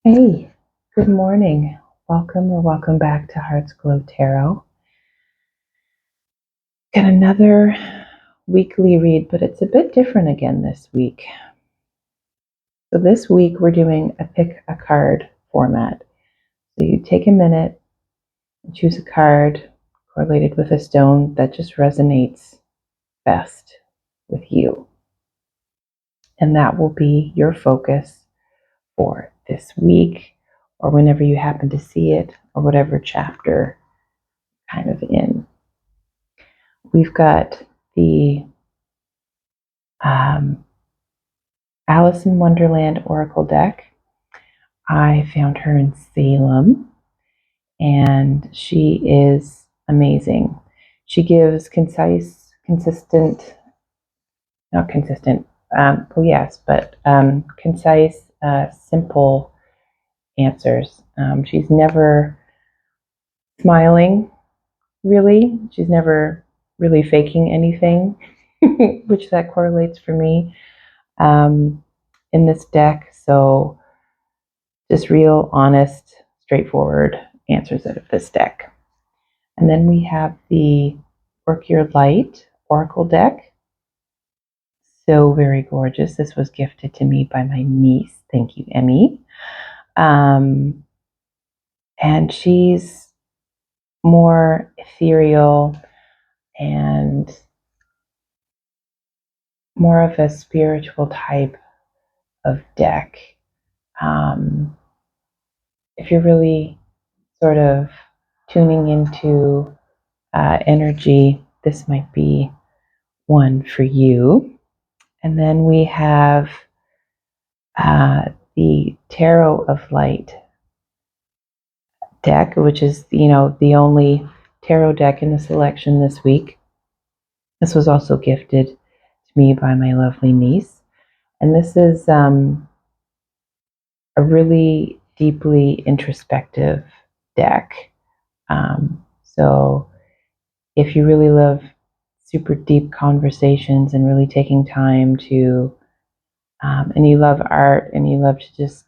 Hey, good morning. Welcome or welcome back to Hearts Glow Tarot. Got another weekly read, but it's a bit different again this week. So this week we're doing a pick a card format. So you take a minute and choose a card correlated with a stone that just resonates best with you. And that will be your focus for this week or whenever you happen to see it or whatever chapter kind of in. We've got the Alice in Wonderland Oracle deck. I found her in Salem, and she is amazing. She gives concise, consistent, not consistent, concise, simple answers. She's never smiling, really. She's never really faking anything, which that correlates for me in this deck. So just real, honest, straightforward answers out of this deck. And then we have the Work Your Light Oracle deck. So very gorgeous. This was gifted to me by my niece. Thank you, Emmy. And she's more ethereal and more of a spiritual type of deck. If you're really sort of tuning into energy, this might be one for you. And then we have the Tarot of Light deck, which is, the only tarot deck in the selection this week. This was also gifted to me by my lovely niece. And this is a really deeply introspective deck. So if you really love super deep conversations and really taking time to, and you love art and you love to just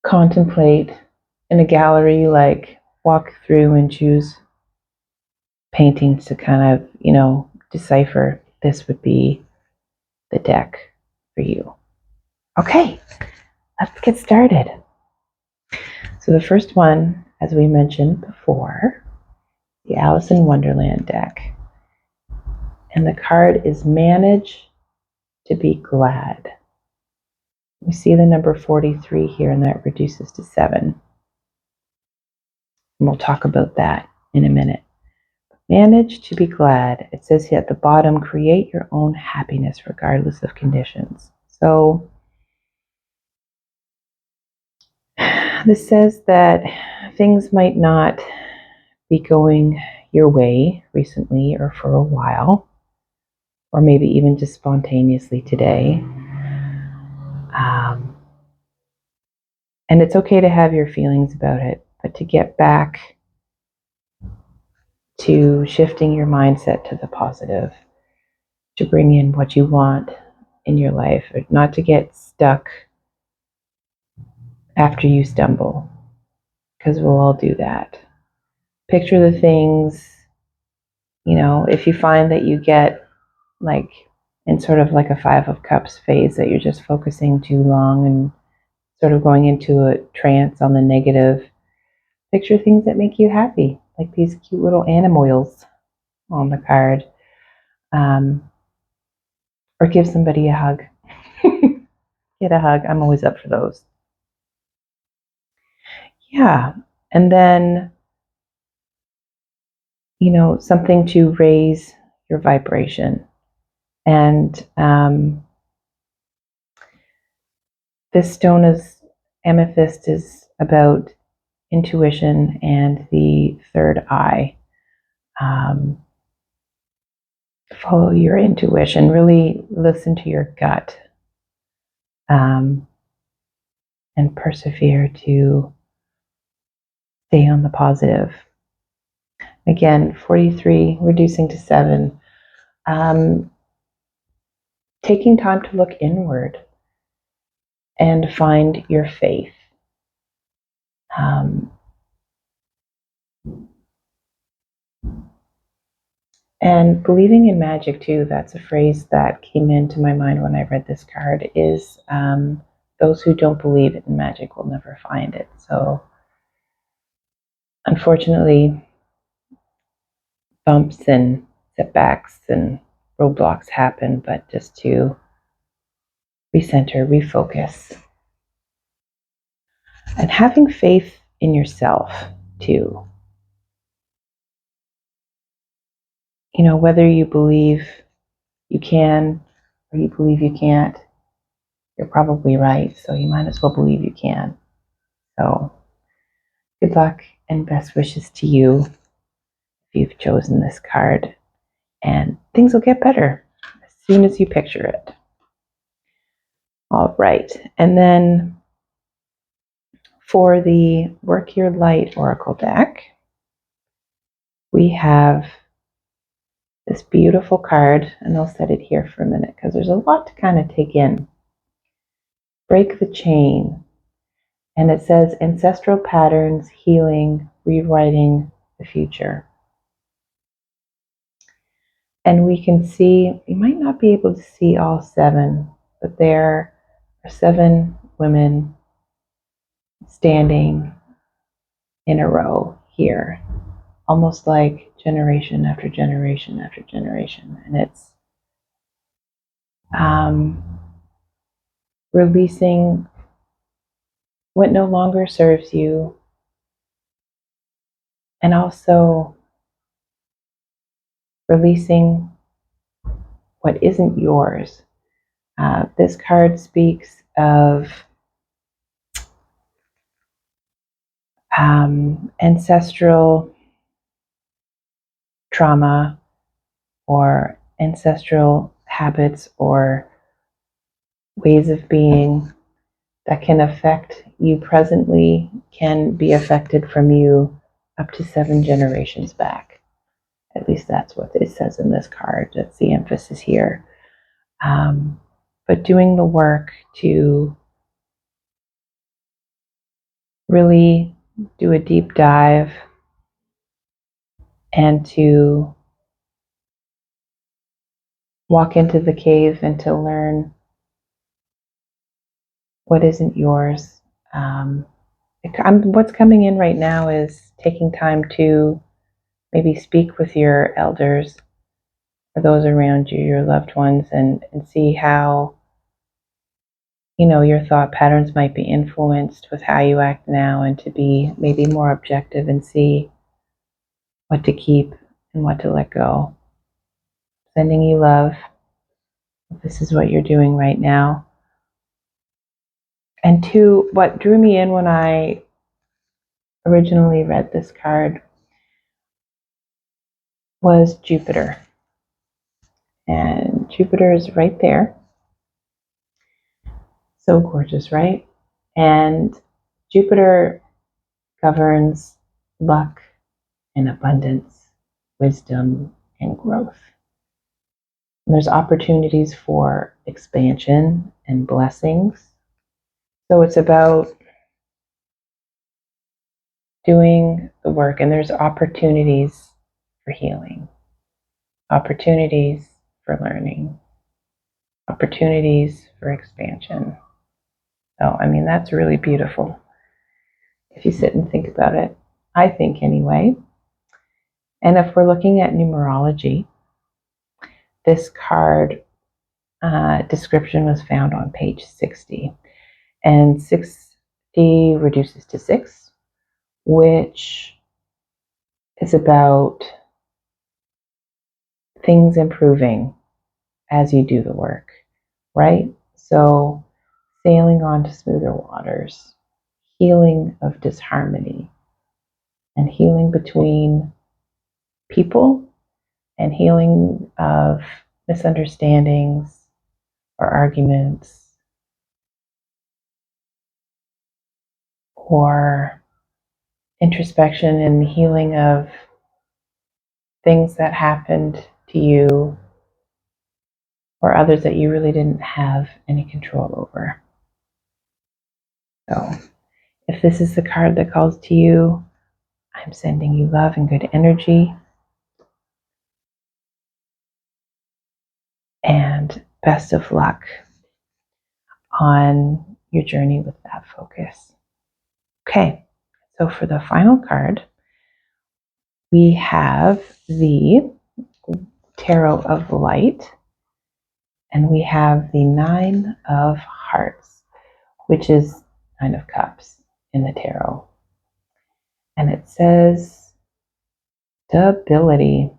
contemplate in a gallery, like walk through and choose paintings to kind of, decipher, this would be the deck for you. Okay, let's get started. So the first one, as we mentioned before, the Alice in Wonderland deck. And the card is Manage to be Glad. We see the number 43 here, and that reduces to 7. And we'll talk about that in a minute. Manage to be glad. It says here at the bottom, create your own happiness regardless of conditions. So this says that things might not be going your way recently or for a while, or maybe even just spontaneously today. And it's okay to have your feelings about it, but to get back to shifting your mindset to the positive, to bring in what you want in your life, not to get stuck after you stumble, because we'll all do that. Picture the things, if you find that you get like in sort of like a 5 of Cups phase, that you're just focusing too long and sort of going into a trance on the negative, picture things that make you happy, like these cute little animals on the card. Or give somebody a hug. Get a hug. I'm always up for those. Yeah. And then, something to raise your vibration. And this stone is amethyst, is about intuition and the third eye. Follow your intuition. Really listen to your gut. And persevere to stay on the positive. Again, 43, reducing to 7. Taking time to look inward. and find your faith. Um, and believing in magic too, that's a phrase that came into my mind when I read this card, is those who don't believe in magic will never find it. So unfortunately, bumps and setbacks and roadblocks happen, but just to recenter, refocus, and having faith in yourself too. You know, whether you believe you can or you believe you can't, you're probably right. So you might as well believe you can. So good luck and best wishes to you if you've chosen this card. And things will get better as soon as you picture it. All right. And then for the Work Your Light Oracle deck, we have this beautiful card, and I'll set it here for a minute because there's a lot to kind of take in. Break the Chain. And it says ancestral patterns, healing, rewriting the future. And we can see, you might not be able to see all 7, but there are 7 women standing in a row here, almost like generation after generation after generation. And it's releasing what no longer serves you, and also releasing what isn't yours. This card speaks of ancestral trauma or ancestral habits or ways of being that can affect you presently, can be affected from you up to 7 generations back. At least that's what it says in this card. That's the emphasis here. But doing the work to really do a deep dive and to walk into the cave and to learn what isn't yours. What's coming in right now is taking time to maybe speak with your elders or those around you, your loved ones, and see how, you know, your thought patterns might be influenced with how you act now, and to be maybe more objective and see what to keep and what to let go. Sending you love. This is what you're doing right now. And 2, what drew me in when I originally read this card was Jupiter. And Jupiter is right there. So gorgeous, right? And Jupiter governs luck and abundance, wisdom and growth. And there's opportunities for expansion and blessings. So it's about doing the work, and there's opportunities for healing, opportunities for learning, opportunities for expansion. So, I mean, that's really beautiful if you sit and think about it. I think, anyway. And if we're looking at numerology, this card description was found on page 60. And 60 reduces to 6, which is about things improving as you do the work, right? So sailing on to smoother waters, healing of disharmony, and healing between people, and healing of misunderstandings or arguments or introspection and healing of things that happened to you or others that you really didn't have any control over. So if this is the card that calls to you, I'm sending you love and good energy. And best of luck on your journey with that focus. Okay, so for the final card, we have the Tarot of Light, and we have the Nine of Hearts, which is Nine of Cups in the tarot. And it says stability.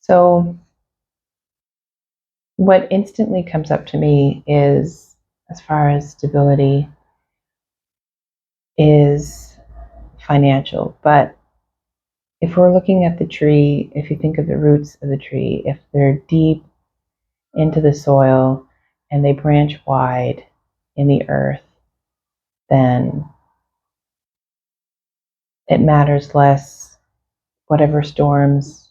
So what instantly comes up to me is, as far as stability, is financial. But if we're looking at the tree, if you think of the roots of the tree, if they're deep into the soil and they branch wide in the earth, then it matters less whatever storms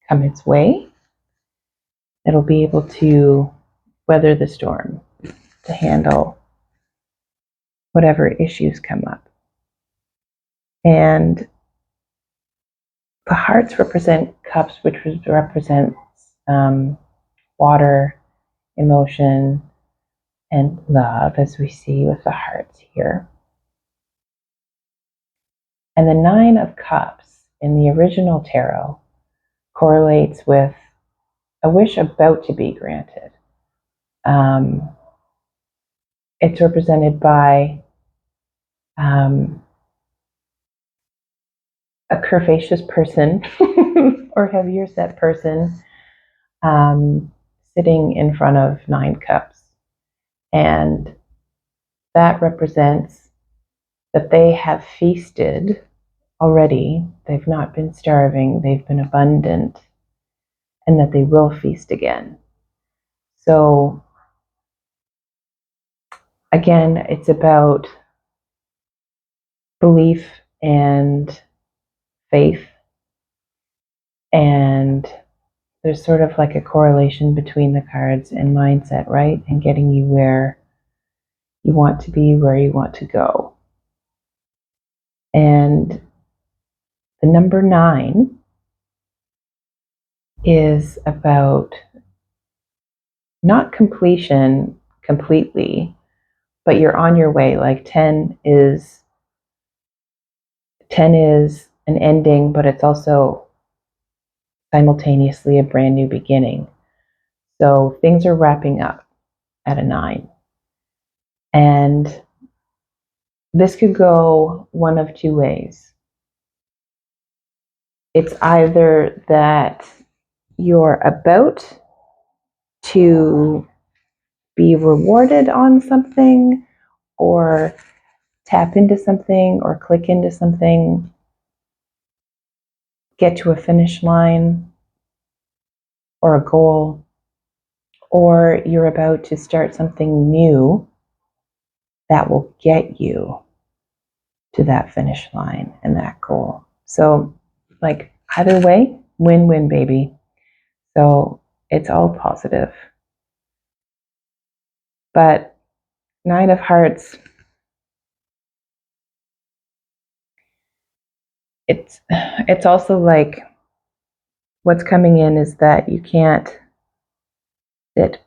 come its way. It'll be able to weather the storm, to handle whatever issues come up. And the hearts represent cups, which represents water, emotion, and love, as we see with the hearts here. And the Nine of Cups in the original tarot correlates with a wish about to be granted. It's represented by a curvaceous person or heavier set person sitting in front of 9 cups. And that represents that they have feasted already. They've not been starving, they've been abundant, and that they will feast again. So again, it's about belief and faith, and there's sort of like a correlation between the cards and mindset, right? And getting you where you want to be, where you want to go. And the number 9 is about not completion completely, but you're on your way. Like 10 is an ending, but it's also simultaneously a brand new beginning. So things are wrapping up at a 9. And this could go one of two ways. It's either that you're about to be rewarded on something, or tap into something, or click into something, get to a finish line or a goal, or you're about to start something new that will get you to that finish line and that goal. So, like, either way, win-win, baby. So it's all positive. But 9 of Hearts, it's also like what's coming in is that you can't sit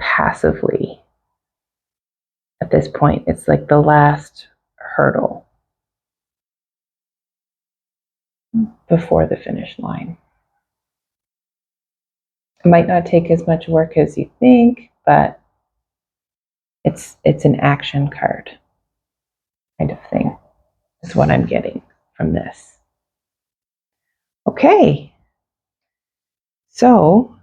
passively at this point. It's like the last hurdle before the finish line. It might not take as much work as you think, but it's an action card kind of thing is what I'm getting from this. Okay, so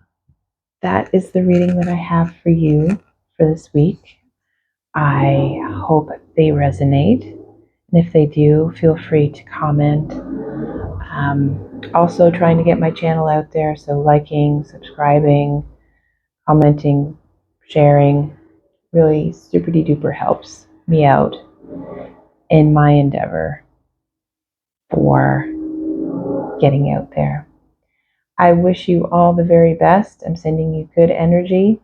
that is the reading that I have for you for this week. I hope they resonate, and if they do, feel free to comment. Also trying to get my channel out there, so liking, subscribing, commenting, sharing really super duper helps me out in my endeavor for getting out there. I wish you all the very best. I'm sending you good energy,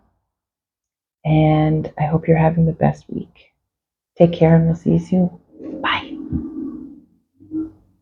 And I hope you're having the best week. Take care, and we'll see you soon.